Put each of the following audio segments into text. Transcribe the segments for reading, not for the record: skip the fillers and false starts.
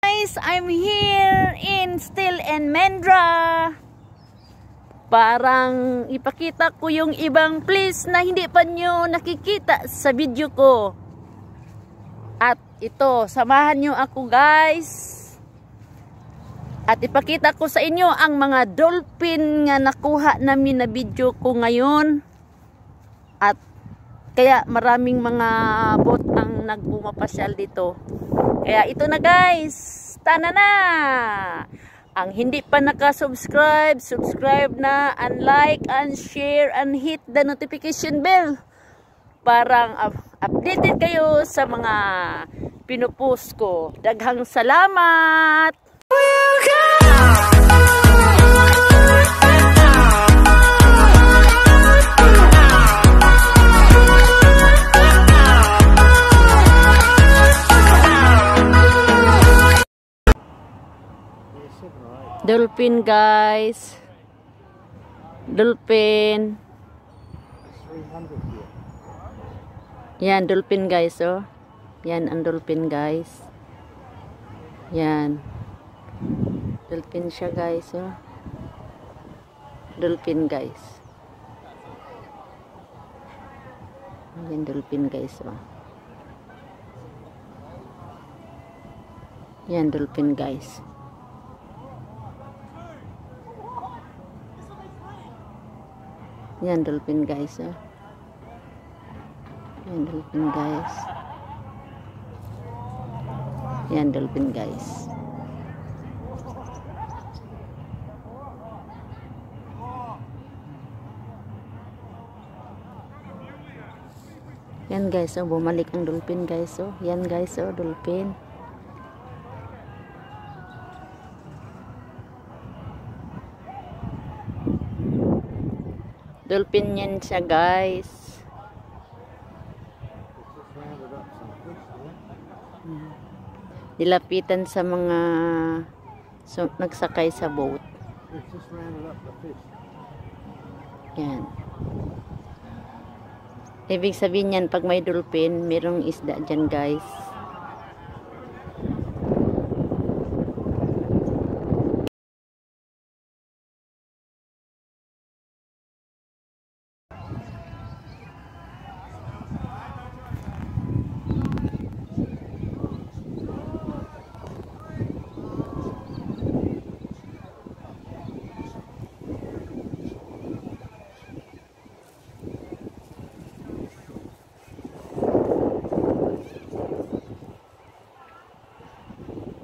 Guys, I'm here in Steel and Mendra. Parang ipakita ko yung ibang place na hindi pa nyo nakikita sa video ko. At ito, samahan nyo ako guys. At ipakita ko sa inyo ang mga dolphin nga nakuha namin na video ko ngayon. At kaya maraming mga boat ang nagbumapasyal dito. Kaya ito na guys, tana na! Ang hindi pa naka-subscribe, subscribe na, and like, and share, and hit the notification bell. Parang updated kayo sa mga pinupost ko. Daghang salamat! Dolphin guys, dolphin. Yan dolphin guys, oh. Yan ang dolphin guys. Yan dolphin siya guys, oh. Dolphin guys. Yan dolphin guys, oh. Yan dolphin guys. Yan dolphin guys, oh. Yan dolphin guys. Yan dolphin guys. Yan guys, oh, bumalik ang dolphin guys, oh. Yan guys, oh, dolphin. Dolphin yan siya guys. Dilapitan sa mga nagsakay sa boat. Yan. Ibig sabihin yan, pag may dolphin, merong isda dyan guys.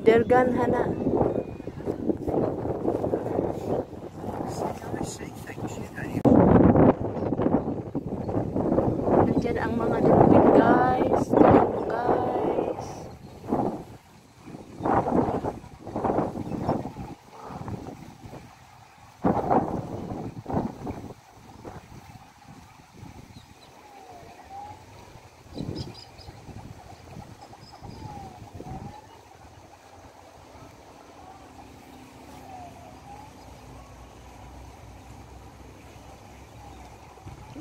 Dergan hana. Nandiyan ang mga dolphin guys. Guys.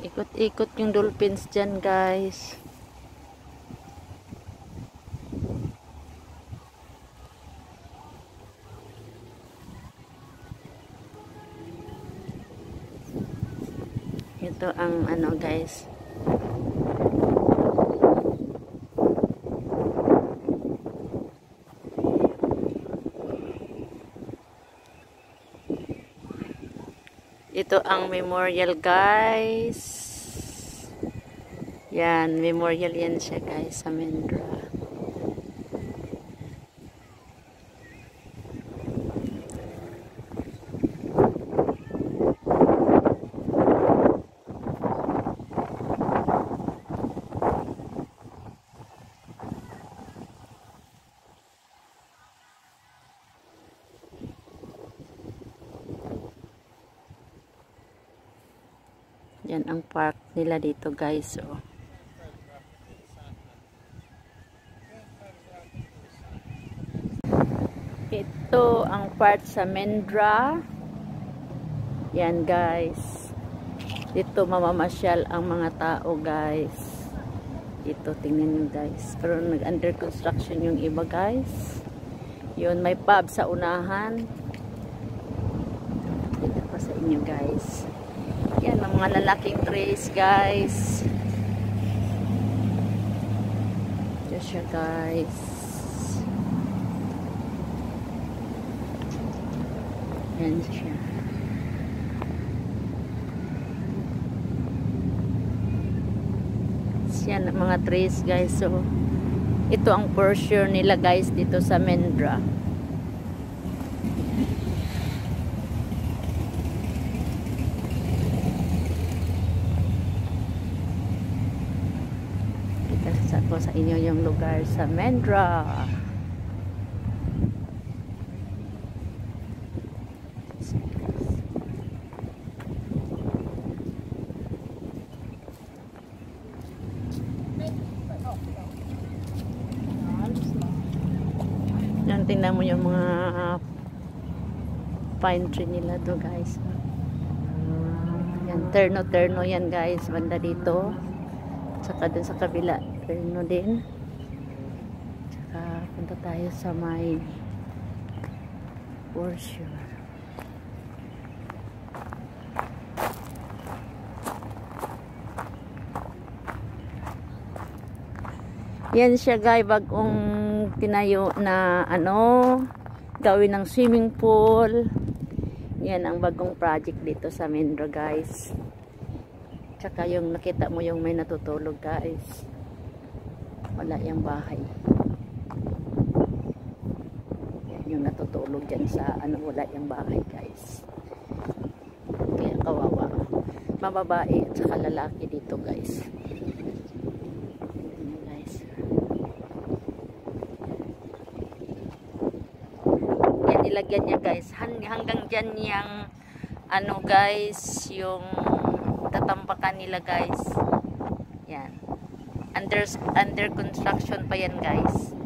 Ikot-ikot yung dolphins dyan guys. Ito ang ano guys. Ito ang memorial guys. Yan, memorial yan siya guys sa Mendra. Yan ang park nila dito guys, oh. Ito ang part sa Mendra. Yan guys. Dito mamamasyal ang mga tao guys. Ito tingnan nyo guys. Pero nag-under construction yung iba guys. Yun, may pub sa unahan. Dito pa sa inyo guys. Yan, ang mga lalaking trees guys. Ito siya guys. Yan siya. Yan ang mga trees guys. So ito ang brochure nila guys dito sa Mendra. Kita ko sa inyo yung lugar sa Mendra. Yan, tingnan mo yung mga pine tree nila to guys. Yan, terno yan guys, banda dito. Saka dun sa kabila, terno din. Saka punta tayo sa may brochure. Yan siya guys, bagong tinayo na gawin ng swimming pool. Yan ang bagong project dito sa Mendra guys. Tsaka yung nakita mo yung may natutulog guys. Wala yung bahay. Yan yung natutulog dyan sa wala yung bahay guys. Kaya kawawa. Mababae at saka lalaki dito guys. Ilagyan niya guys hanggang dyan yung guys yung tatampakan nila guys. Yan, under construction pa yan guys.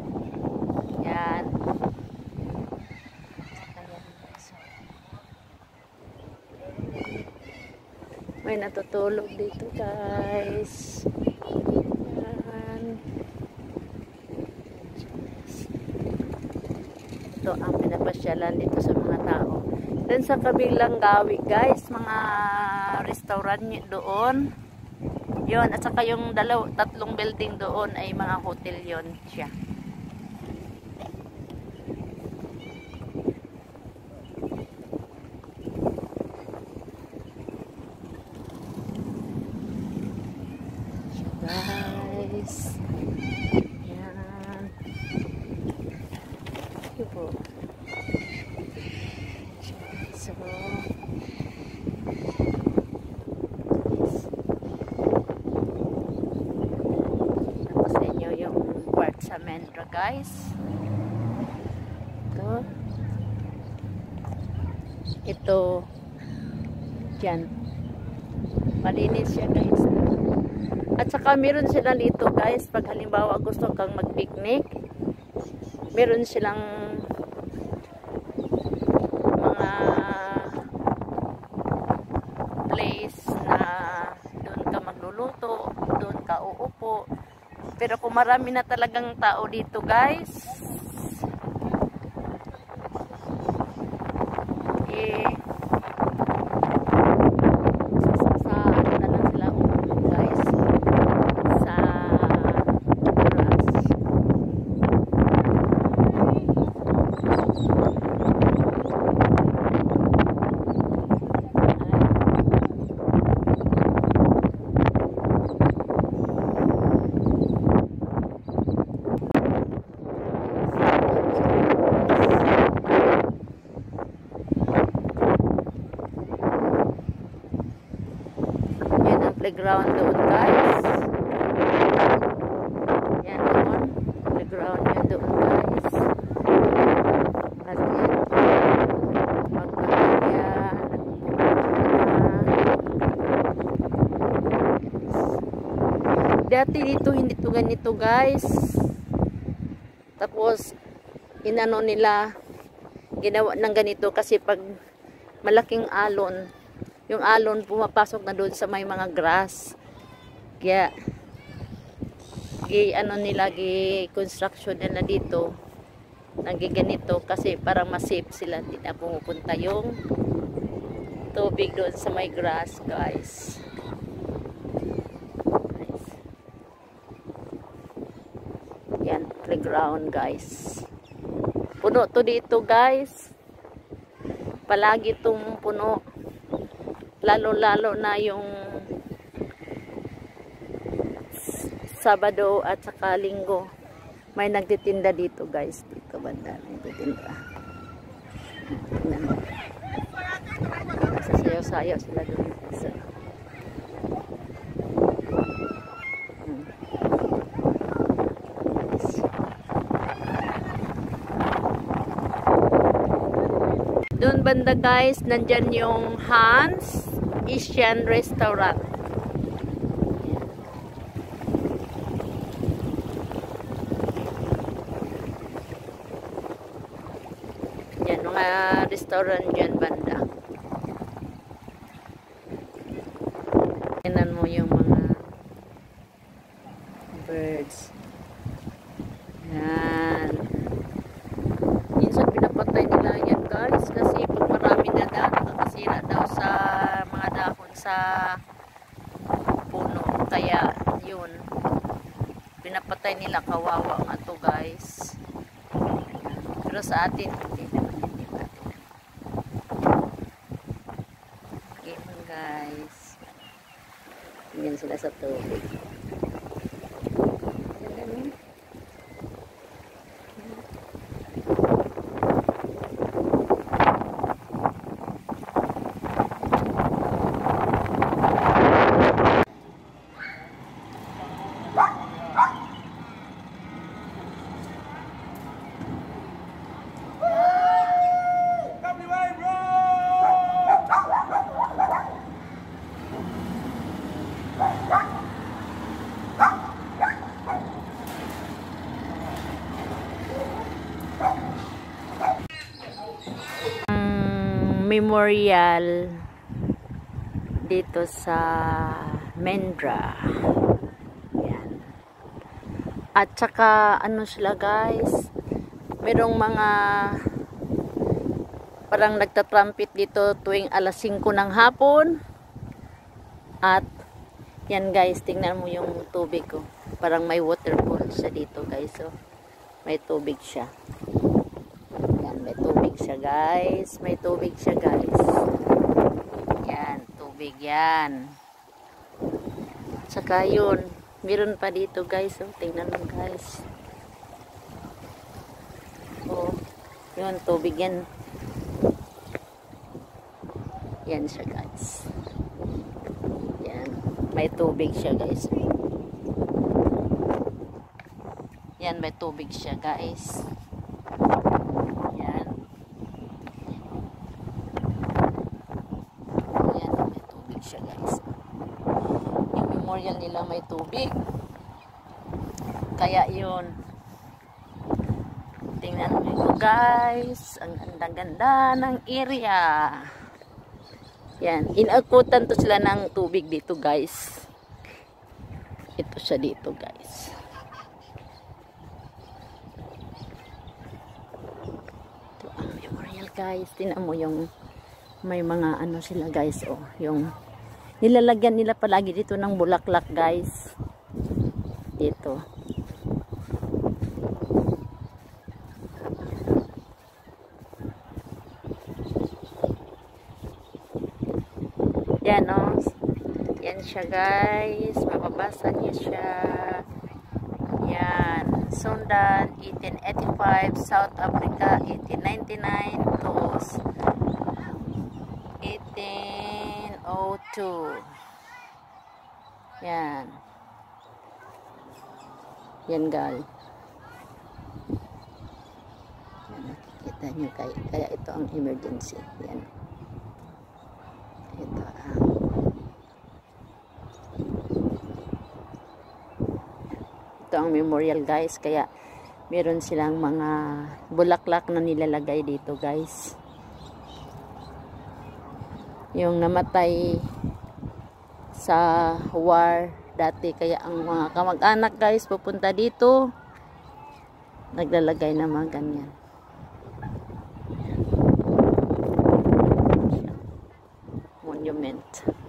Yan. May natutulog dito guys. Yan. Ito ang pinapasyalan dito sa mga tao. Then sa kabilang gawi guys, mga restaurant doon. Yon, at saka yung tatlong building doon ay mga hotel yon siya. Guys. Yan. Po. So tapos inyo yung part sa Mendra guys. Ito dyan malinis siya guys. At saka meron sila dito guys, pag halimbawa gusto kang mag picnic, meron silang mga place na doon ka magluluto, doon ka uupo. Pero kung marami na talagang tao dito guys, playground doon guys. Yan doon. Playground yan doon guys. At yan. Magpapagya. Dati dito hindi to ganito guys. Tapos inano nila, ginawa ng ganito kasi pag malaking alon, yung alon pumapasok na doon sa may mga grass. Kaya construction nila dito nagiganito kasi para mas safe sila, hindi na pumupunta yung tubig doon sa may grass, guys. Yan, playground, guys. Puno to dito, guys. Palagi itong puno. Lalo-lalo na yung Sabado at saka Linggo. May nagtitinda dito, guys. Dito banda, nagtitinda. Sasayaw-sayaw sila doon. So, doon banda, guys, nandyan yung Hans Asian Restaurant. Yan, mga restaurant dyan banda. Tingnan mo yung mga birds. Yan. Minsan pinapatay nila yan, guys, kasi pag marami na nakakasira daw sa mga dahon sa puno. Kaya yun, pinapatay nila, kawawa nga to, guys. Pero sa atin hindi naman, okay, guys. Tingnan sila sa tubig. Memorial dito sa Mendra. Yan. At saka ano sila, guys, merong mga parang nagtatrumpet dito tuwing alas 5 ng hapon. At yan, guys, tingnan mo yung tubig ko. Parang may waterfall siya dito, guys. So, may tubig siya. May tubig siya, guys. May tubig siya, guys. Yan, tubig yan. Saka yun, meron pa dito, guys. Oh, tingnan mo, guys. Oh, yun, tubig yan. Yan siya, guys. Yan, may tubig siya, guys. Yan, may tubig siya, guys. Siya, guys. Yung memorial nila may tubig. Kaya yun. Tingnan mo ito, guys. Ang ganda-ganda ng area. Yan. Inakutan to sila ng tubig dito, guys. Ito siya dito, guys. Ito ang memorial, guys. Tingnan mo yung may mga ano sila, guys. Oh, yung nilalagyan nila palagi dito ng bulaklak, guys. Dito. Yan, oh. Yan siya, guys. Mababasa niya siya. Yan. Sundan, 1885. South Africa, 1899 to 1802. Yan. Yan, guys. Nakikita nyo, kaya ito ang emergency. Yan. Ito ang memorial, guys. Kaya meron silang mga bulaklak na nilalagay dito, guys. Yung namatay sa war dati, kaya ang mga kamag-anak, guys, pupunta dito, naglalagay na mga ganyan. comment.